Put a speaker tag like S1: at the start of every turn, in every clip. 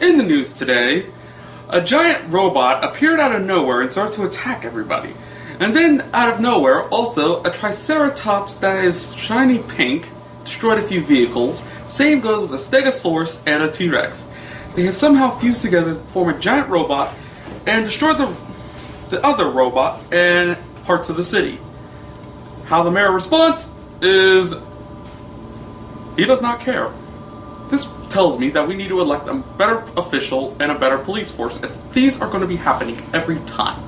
S1: In the news today, a giant robot appeared out of nowhere and started to attack everybody. And then, out of nowhere, also, a triceratops that is shiny pink destroyed a few vehicles. Same goes with a stegosaurus and a T-Rex. They have somehow fused together to form a giant robot and destroyed the other robot and parts of the city. How the mayor responds is he does not care. This tells me that we need to elect a better official and a better police force if these are going to be happening every time.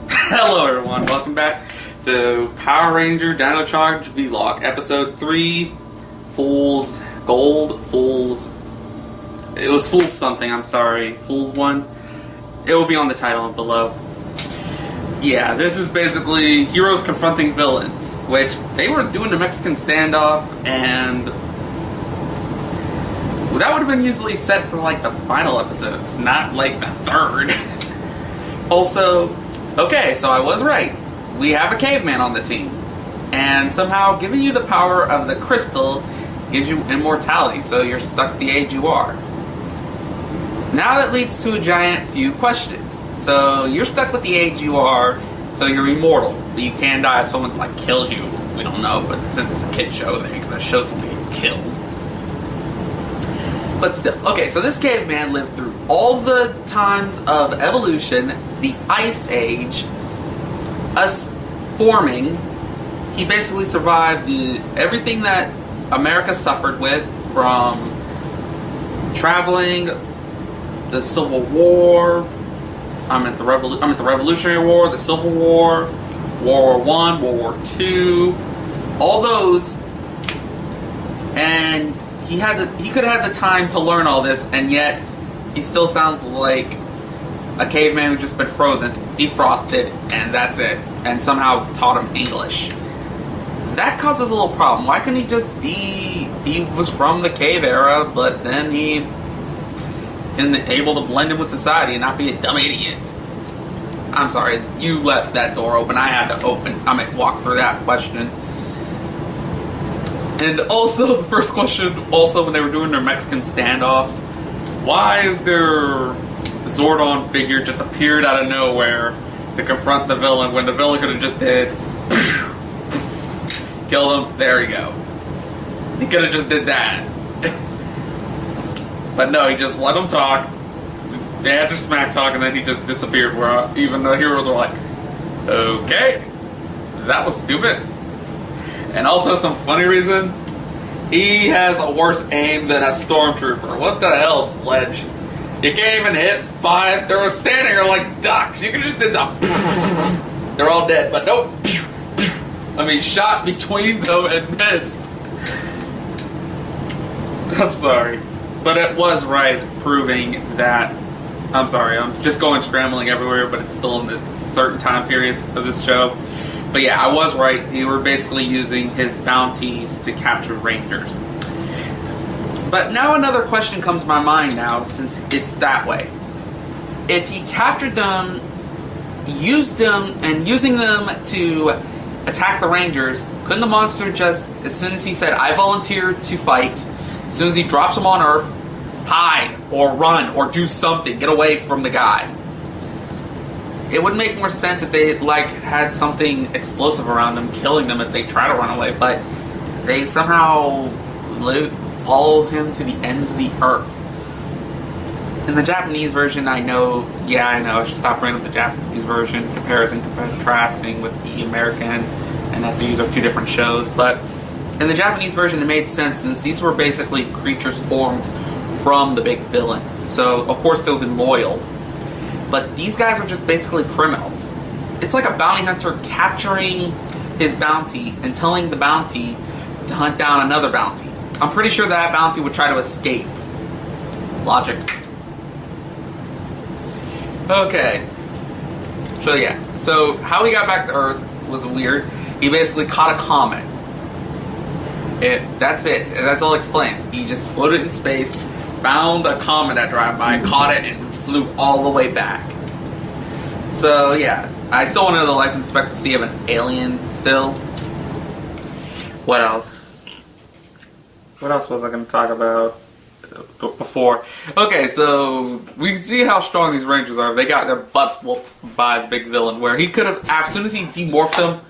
S1: Hello everyone, welcome back to Power Ranger Dino Charge Vlog, episode 3, Fool's Gold, it was Fool's something, I'm sorry, Fool's 1. It will be on the title below. Yeah, this is basically heroes confronting villains, which they were doing the Mexican standoff, and that would have been usually set for like the final episodes, not like the third. Also, okay, so I was right. We have a caveman on the team, and somehow giving you the power of the crystal gives you immortality, so you're stuck the age you are. Now that leads to a giant few questions. So you're stuck with the age you are, so you're immortal, but you can die if someone like kills you. We don't know, but since it's a kid show, they're gonna show somebody get killed. But still, okay, so this caveman lived through all the times of evolution, the Ice Age, us forming. He basically survived everything that America suffered with, from traveling, the Civil War, the Revolutionary War, the Civil War, World War I, World War II, all those, and he could have had the time to learn all this, and yet he still sounds like a caveman who's just been frozen, defrosted, and that's it, and somehow taught him English. That causes a little problem. Why couldn't he just be, he was from the cave era, but then he able to blend in with society and not be a dumb idiot. I'm sorry, you left that door open. I had to walk through that question. And also, the first question, also when they were doing their Mexican standoff, why is their Zordon figure just appeared out of nowhere to confront the villain when the villain could have just did kill him? There you go. He could have just did that. But no, he just let them talk. They had their smack talk, and then he just disappeared. Where even the heroes were like, "Okay, that was stupid." And also, some funny reason, he has a worse aim than a stormtrooper. What the hell, Sledge? You can't even hit 5. They were standing there like ducks. You could just did the. They're all dead, but nope. I mean, shot between them and missed. I'm sorry. But it was right, proving that, I'm sorry, I'm just going scrambling everywhere, but it's still in the certain time periods of this show. But yeah, I was right. They were basically using his bounties to capture rangers. But now another question comes to my mind now, since it's that way. If he captured them, used them, and using them to attack the rangers, couldn't the monster just, as soon as he said, "I volunteer to fight," as soon as he drops them on Earth, hide, or run, or do something, get away from the guy? It would make more sense if they, had something explosive around them, killing them if they try to run away, but they somehow follow him to the ends of the Earth. In the Japanese version, I should stop bringing up the Japanese version, contrasting with the American, and that these are two different shows, but in the Japanese version, it made sense since these were basically creatures formed from the big villain. So, of course, they would have been loyal. But these guys are just basically criminals. It's like a bounty hunter capturing his bounty and telling the bounty to hunt down another bounty. I'm pretty sure that bounty would try to escape. Logic. Okay. So, yeah. So, how he got back to Earth was weird. He basically caught a comet. That's it. That's all it explains. He just floated in space, found a comet that drive by, caught it, and flew all the way back. So, yeah. I still want to know the life expectancy of an alien still. What else? What else was I going to talk about? before. Okay, so we see how strong these Rangers are. They got their butts whooped by the big villain, where he could have, as soon as he demorphed them,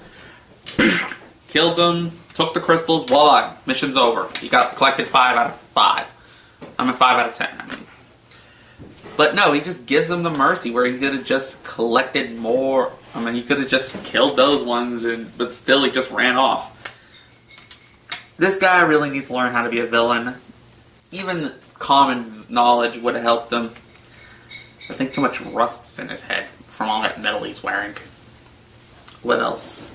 S1: killed them, took the crystals, voila, mission's over. He got collected 5 out of 5. I mean 5 out of 10, I mean. But no, he just gives them the mercy where he could have just collected more. I mean, he could have just killed those ones, but still he just ran off. This guy really needs to learn how to be a villain. Even common knowledge would have helped him. I think too much rust's in his head from all that metal he's wearing. What else?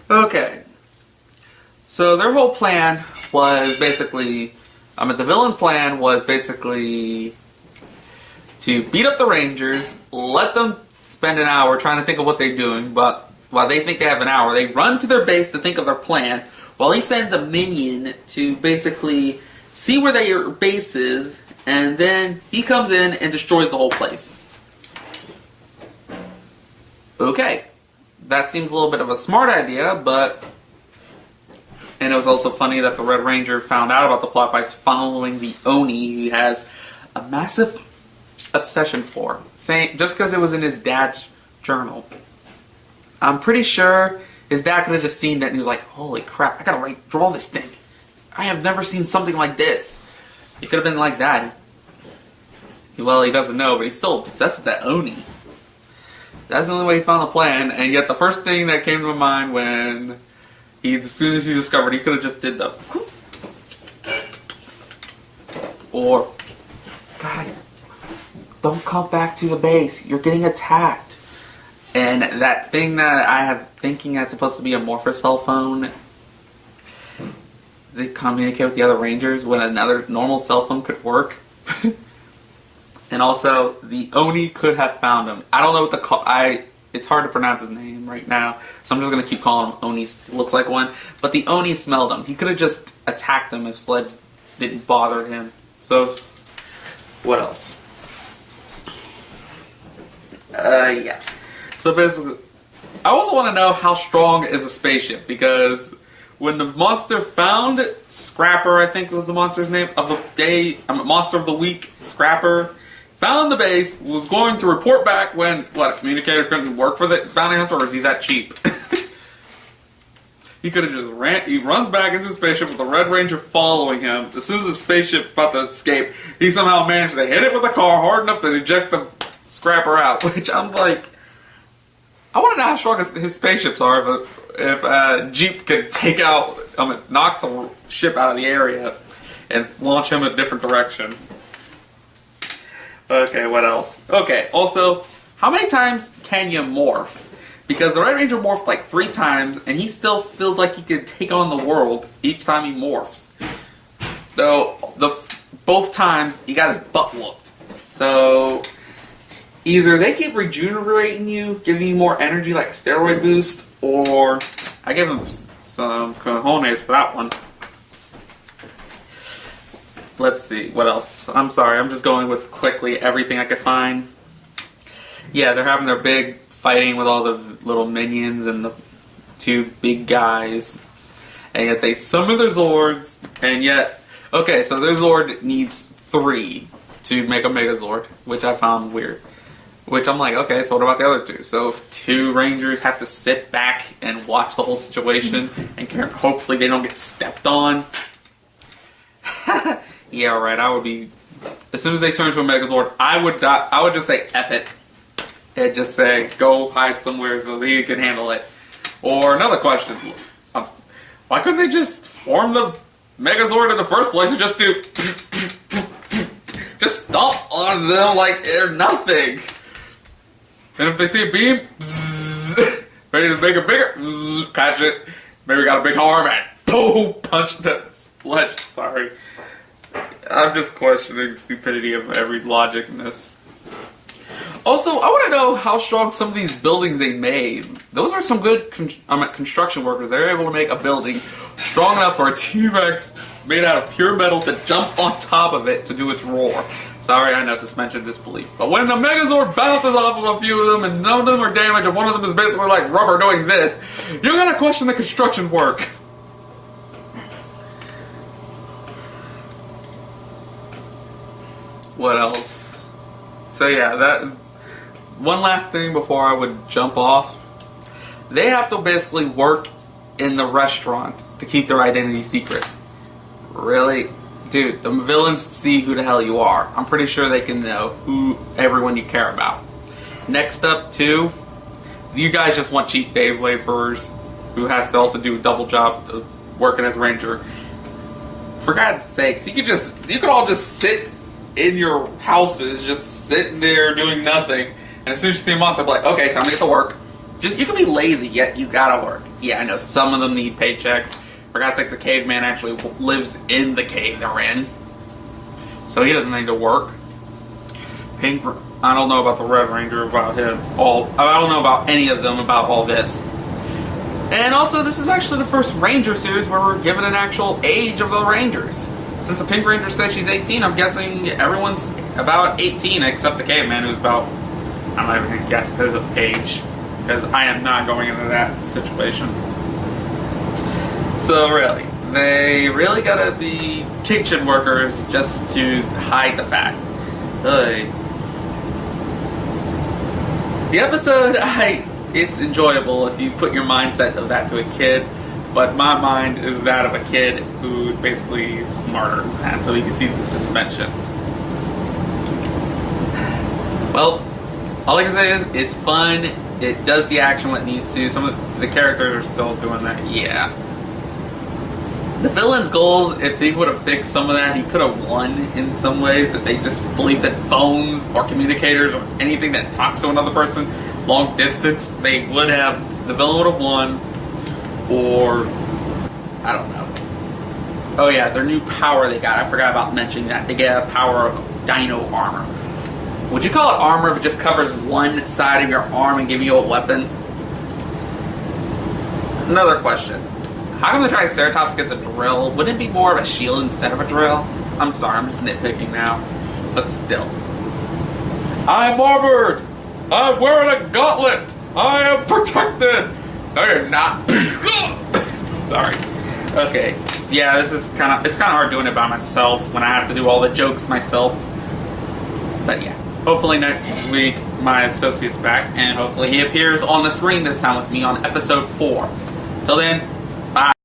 S1: Okay. So their whole plan was basically... the villain's plan was basically to beat up the Rangers, let them spend an hour trying to think of what they're doing, but while they think they have an hour, they run to their base to think of their plan, while he sends a minion to basically see where their base is, and then he comes in and destroys the whole place. Okay. That seems a little bit of a smart idea, but... And it was also funny that the Red Ranger found out about the plot by following the Oni he has a massive obsession for. Saying just because it was in his dad's journal. I'm pretty sure his dad could have just seen that and he was like, holy crap, I gotta draw this thing. I have never seen something like this. He could have been like that. Well, he doesn't know, but he's still obsessed with that Oni. That's the only way he found the plan, and yet the first thing that came to my mind when... as soon as he discovered, he could have just did the... Or, guys, don't come back to the base. You're getting attacked. And that thing that I have thinking that's supposed to be a morpher cell phone, they communicate with the other Rangers when another normal cell phone could work. And also, the Oni could have found him. I don't know what the it's hard to pronounce his name right now, so I'm just going to keep calling him Oni. Looks like one. But the Oni smelled him. He could have just attacked him if Sled didn't bother him. So, what else? Yeah. So basically, I also want to know how strong is a spaceship, because when the monster found Scrapper, I think was the monster's name, of the day, Monster of the Week, Scrapper, found the base, was going to report back when, a communicator couldn't work for the bounty hunter, or is he that cheap? He could have just he runs back into the spaceship with the Red Ranger following him. As soon as the spaceship's about to escape, he somehow managed to hit it with a car hard enough to eject the Scrapper out, which I'm like, I want to know how strong his spaceships are if Jeep could knock the ship out of the area and launch him in a different direction. Okay, what else? Okay, also, how many times can you morph? Because the Red Ranger morphed like 3 times, and he still feels like he could take on the world each time he morphs. So, both times, he got his butt whooped. So, either they keep rejuvenating you, giving you more energy like a steroid boost, or I give him some cojones for that one. Let's see, what else? I'm sorry, I'm just going with quickly everything I could find. Yeah, they're having their big fighting with all the little minions and the 2 big guys. And yet they summon their Zords, and yet... Okay, so their Zord needs 3 to make a Megazord, which I found weird. Which I'm like, okay, so what about the other 2? So if 2 Rangers have to sit back and watch the whole situation, and hopefully they don't get stepped on. Yeah, right, I would be... As soon as they turn to a Megazord, I would just say, F it. And just say, go hide somewhere so that he can handle it. Or another question, why couldn't they just form the Megazord in the first place and just do... just stomp on them like they're nothing? And if they see a beam, ready to make it bigger, catch it, maybe got a big arm and boom, punch the sledge. Sorry. I'm just questioning the stupidity of every logic in this. Also, I want to know how strong some of these buildings they made. Those are some good construction workers. They were able to make a building strong enough for a T-Rex made out of pure metal to jump on top of it to do its roar. Sorry, I know, suspension disbelief. But when the Megazord bounces off of a few of them and none of them are damaged and one of them is basically like rubber doing this, you're going to question the construction work. What else? So yeah, that one last thing before I would jump off. They have to basically work in the restaurant to keep their identity secret. Really? Dude, the villains see who the hell you are. I'm pretty sure they can know who everyone you care about. Next up, too, you guys just want cheap day laborers who has to also do a double job of working as ranger. For God's sakes, you could all just sit in your houses, just sitting there doing nothing. And as soon as you see a monster, be like, okay, time to get to work. You can be lazy, yet you gotta work. Yeah, I know some of them need paychecks. For God's sakes, the caveman actually lives in the cave they're in, so he doesn't need to work. Pink, I don't know about the Red Ranger, about him. I don't know about any of them about all this. And also, this is actually the first Ranger series where we're given an actual age of the Rangers. Since the Pink Ranger said she's 18, I'm guessing everyone's about 18 except the caveman, who's about, I'm not even gonna guess his age, because I am not going into that situation. So really, they really gotta be kitchen workers just to hide the fact. Ugh. The episode, it's enjoyable if you put your mindset of that to a kid, but my mind is that of a kid who's basically smarter than that, so you can see the suspension. Well, all I can say is it's fun. It does the action when it needs to. Some of the characters are still doing that. Yeah. The villain's goals, if he would have fixed some of that, he could have won in some ways. If they just believed that phones or communicators or anything that talks to another person long distance, they would have, the villain would have won. Or, I don't know. Oh yeah, their new power they got. I forgot about mentioning that. They get a power of dino armor. Would you call it armor if it just covers one side of your arm and give you a weapon? Another question. How come the Triceratops gets a drill? Wouldn't it be more of a shield instead of a drill? I'm sorry, I'm just nitpicking now. But still. I'm armored! I'm wearing a gauntlet! I am protected! No, you're not. Sorry. Okay. Yeah, it's kind of hard doing it by myself when I have to do all the jokes myself. But yeah. Hopefully next week my associate's back, and hopefully he appears on the screen this time with me on episode 4. Till then, bye.